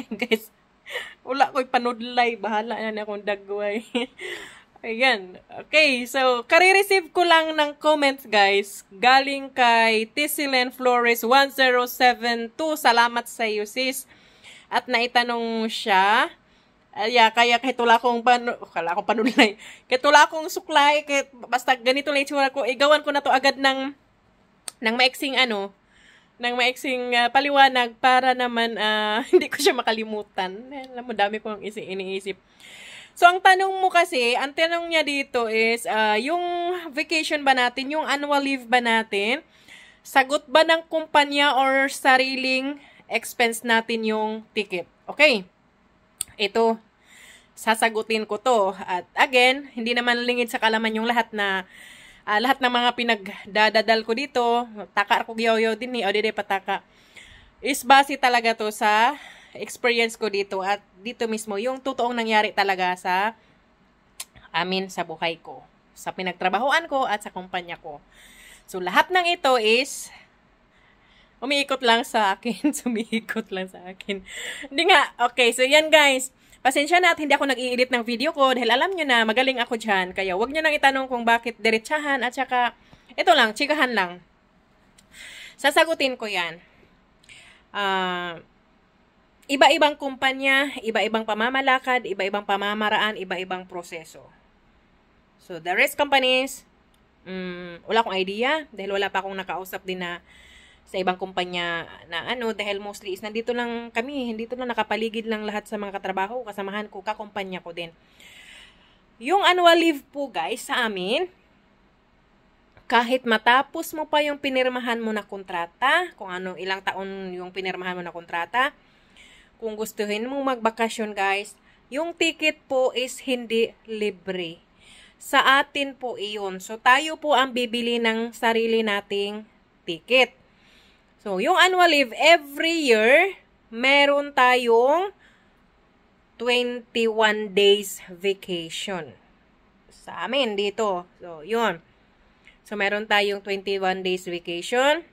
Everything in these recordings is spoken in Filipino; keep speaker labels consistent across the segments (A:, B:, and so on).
A: Guys, wala ko'y panudlay. Bahala na akong dagway. Ayan. Okay, so, kare-receive ko lang ng comments, guys. Galing kay Tisilen Flores 1072. Salamat sa iyo, sis. At naitanong siya. Kaya kahit wala akong panulay. Kahit wala akong suklay, kahit basta ganito lang itsura ko, igawan ko na to agad ng maiksing paliwanag para naman hindi ko siya makalimutan. Alam mo, dami kong iniisip. So, ang tanong mo kasi, ang tanong niya dito is, yung vacation ba natin, yung annual leave ba natin, sagot ba ng kumpanya or sariling expense natin yung ticket? Okay. Ito, sasagutin ko to. At again, hindi naman lingid sa kalaman yung lahat ng mga pinagdadadal ko dito. Taka ako yoyo din o di pataka. Is base talaga to sa experience ko dito at dito mismo yung totoong nangyari talaga sa buhay ko, sa pinagtrabahoan ko at sa kumpanya ko. So lahat ng ito is umiikot lang sa akin. Sumiikot lang sa akin. Hindi nga. Okay, so yan guys. Pasensya na at hindi ako nag-i-edit ng video ko dahil alam nyo na magaling ako dyan. Kaya wag nyo nang itanong kung bakit diretsahan at saka ito lang, chikahan lang. Sasagutin ko yan. Iba-ibang kumpanya, iba-ibang pamamalakad, iba-ibang pamamaraan, iba-ibang proseso. So, the rest companies, wala akong idea dahil wala pa akong nakausap din na sa ibang kumpanya na dahil mostly is nandito lang kami, dito lang nakapaligid lang lahat sa mga katrabaho, kasamahan ko, kakumpanya ko din. Yung annual leave po guys sa amin, kahit matapos mo pa yung pinirmahan mo na kontrata, kung ilang taon yung pinirmahan mo na kontrata, kung gustuhin mong magbakasyon guys, yung ticket po is hindi libre. Sa atin po iyon. So tayo po ang bibili ng sarili nating ticket. So yung annual leave every year, meron tayong 21 days vacation. Sa amin dito. So yun. So meron tayong 21 days vacation.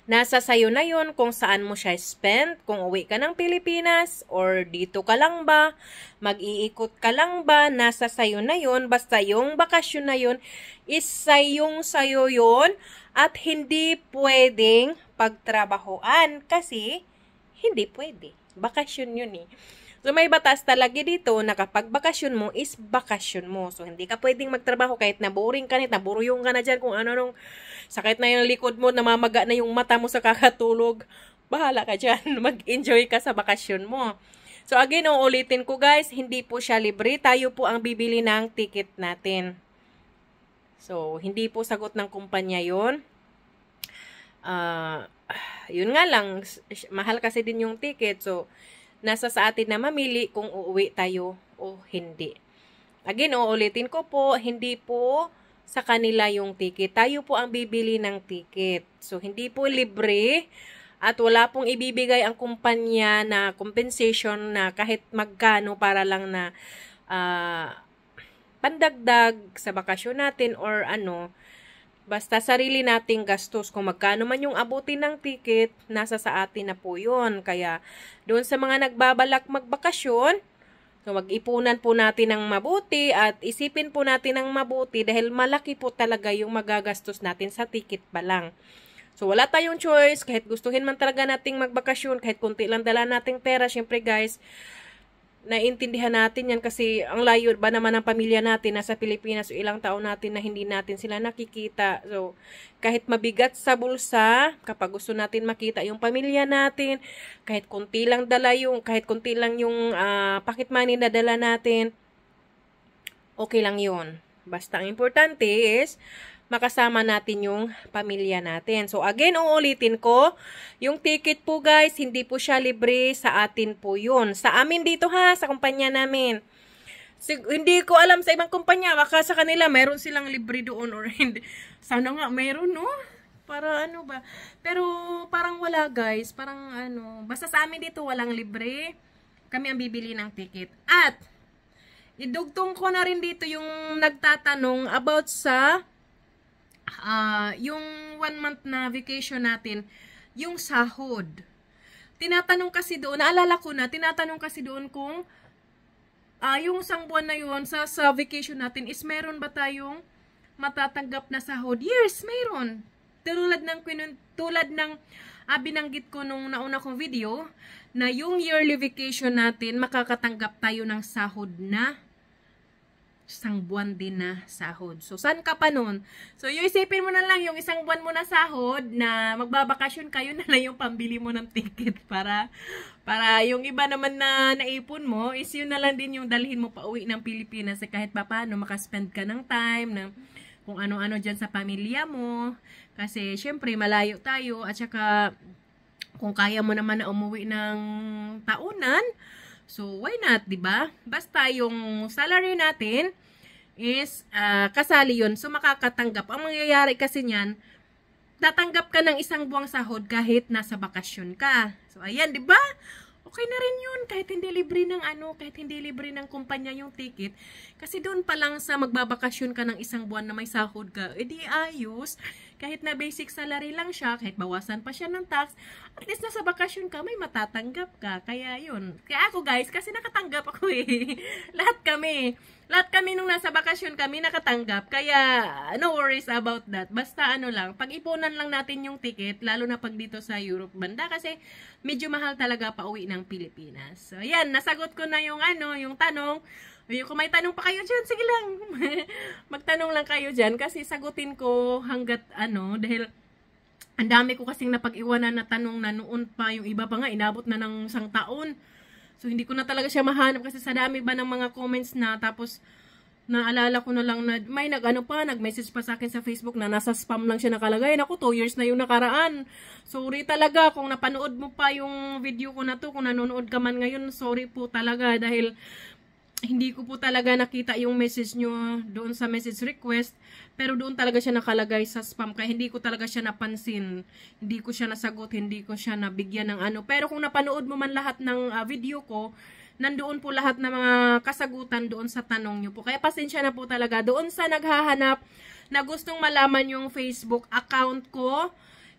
A: Nasa sayo na yun kung saan mo siya spend, kung uwi ka ng Pilipinas or dito ka lang ba, mag-iikot ka lang ba, nasa sayo na yun, basta yung bakasyon na yun is sayo yun at hindi pwedeng pagtrabahoan kasi hindi pwede. Bakasyon yun eh. So, may batas talaga dito na kapag bakasyon mo is bakasyon mo. So, hindi ka pwedeng magtrabaho kahit na boring ka, naburuyong ka na dyan kung nung sakit na yung likod mo, namamaga na yung mata mo sa kakatulog. Bahala ka dyan. Mag-enjoy ka sa bakasyon mo. So, again, uulitin ko guys, hindi po siya libre. Tayo po ang bibili ng ticket natin. So, hindi po sagot ng kumpanya yun. Yun nga lang, mahal kasi din yung ticket. So, nasa sa atin na mamili kung uuwi tayo o hindi. Again, uulitin ko po, hindi po sa kanila yung ticket. Tayo po ang bibili ng ticket. So, hindi po libre at wala pong ibibigay ang kumpanya na compensation na kahit magkano para lang na pandagdag sa bakasyon natin or basta sarili nating gastos. Kung magkano man yung abutin ng ticket, nasa sa atin na po yun. Kaya, doon sa mga nagbabalak magbakasyon, so mag-ipunan po natin ng mabuti at isipin po natin ng mabuti dahil malaki po talaga yung magagastos natin sa ticket pa lang. So, wala tayong choice. Kahit gustuhin man talaga nating magbakasyon, kahit kunti lang dala nating pera, syempre guys, naiintindihan natin yan kasi ang layo ba naman ng pamilya natin nasa Pilipinas o ilang taon natin na hindi natin sila nakikita. So, kahit mabigat sa bulsa, kapag gusto natin makita yung pamilya natin, kahit kunti lang yung pocket money na dala natin, okay lang yun. Basta ang importante is makasama natin yung pamilya natin. So, again, uulitin ko, yung ticket po guys, hindi po siya libre, sa atin po yun. Sa amin dito sa kumpanya namin. Hindi ko alam sa ibang kumpanya, baka sa kanila, meron silang libre doon or hindi. Sana nga, meron, no? Para ba? Pero, parang wala guys, parang basta sa amin dito, walang libre. Kami ang bibili ng ticket. At, idugtong ko na rin dito yung nagtatanong about sa yung 1 month na vacation natin, yung sahod. tinatanong kasi doon, naalala ko na, tinatanong kasi doon kung yung isang buwan na yun sa vacation natin is meron ba tayong matatanggap na sahod? Yes, meron. Tulad ng binanggit ko nung nauna kong video na yung yearly vacation natin, makakatanggap tayo ng sahod na isang buwan din na sahod. So, saan ka pa nun? So, yung isipin mo na lang yung isang buwan mo na sahod na magbabakasyon kayo na lang yung pambili mo ng ticket para yung iba naman na naipon mo is yun na lang din yung dalhin mo pa uwi ng Pilipinas kahit pa paano makaspend ka ng time ng kung ano-ano dyan sa pamilya mo. Kasi, syempre, malayo tayo at saka kung kaya mo naman na umuwi ng taunan, so, why not, diba? Basta yung salary natin is kasali yun. So, makakatanggap. Ang mangyayari kasi niyan, tatanggap ka ng isang buwang sahod kahit nasa bakasyon ka. So, ayan, diba? Okay na rin yun. Kahit hindi libre ng kumpanya yung ticket. Kasi doon pa lang sa magbabakasyon ka ng isang buwan na may sahod ka, edi ayos. Kahit na basic salary lang siya, kahit bawasan pa siya ng tax, at least nasa bakasyon ka, may matatanggap ka. Kaya yun. Kaya ako guys, kasi nakatanggap ako eh. Lahat kami nung nasa bakasyon kami nakatanggap. Kaya no worries about that. Basta pag-ipunan lang natin yung ticket, lalo na pag dito sa Europe banda kasi medyo mahal talaga pa uwi ng Pilipinas. So ayan, nasagot ko na yung yung tanong. Kung may tanong pa kayo dyan, sige lang. Magtanong lang kayo dyan kasi sagutin ko hanggat dahil ang dami ko kasing napag-iwanan na tanong na noon pa, yung iba pa nga inabot na ng 1 taon. So hindi ko na talaga siya mahanap kasi sa dami ba ng mga comments na, tapos naalala ko na lang na may nag-message pa sa akin sa Facebook na nasa spam lang siya nakalagay. Naku, 2 years na yung nakaraan. Sorry talaga kung napanood mo pa yung video ko na to, kung nanonood ka man ngayon, sorry po talaga dahil hindi ko po talaga nakita yung message nyo doon sa message request, pero doon talaga siya nakalagay sa spam, kaya hindi ko talaga siya napansin, hindi ko siya nasagot, hindi ko siya nabigyan ng pero kung napanood mo man lahat ng video ko, nandoon po lahat ng mga kasagutan doon sa tanong nyo po, kaya pasensya na po talaga doon sa naghahanap na gustong malaman yung Facebook account ko.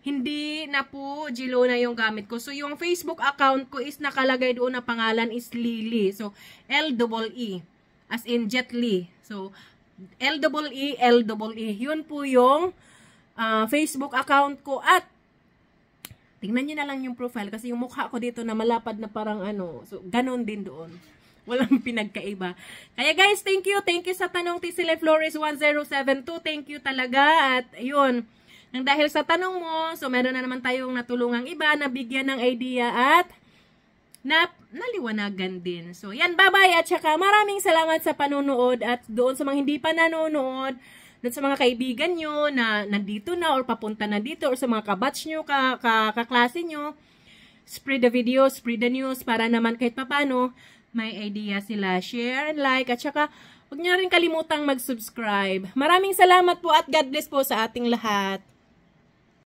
A: Hindi na po Gilo na yung gamit ko. So, yung Facebook account ko is nakalagay doon na pangalan is Lily. So, L-E-E. As in Jet Li. So, L-E-E. Yun po yung Facebook account ko. At, tingnan nyo na lang yung profile. Kasi yung mukha ko dito na malapad na parang So, ganon din doon. Walang pinagkaiba. Kaya guys, thank you. Thank you sa tanong Tisile Flores 1072. Thank you talaga. At, yun. Nang dahil sa tanong mo, so meron na naman tayong natulungang iba na bigyan ng idea at naliwanagan din. So, yan, bye-bye at saka maraming salamat sa panunood at doon sa mga hindi pa nanonood, doon sa mga kaibigan nyo na nandito na or papunta na dito or sa mga kabatch nyo, kaklase nyo, spread the video, spread the news para naman kahit papano may idea sila. Share and like at saka huwag nyo rin kalimutang mag-subscribe. Maraming salamat po at God bless po sa ating lahat.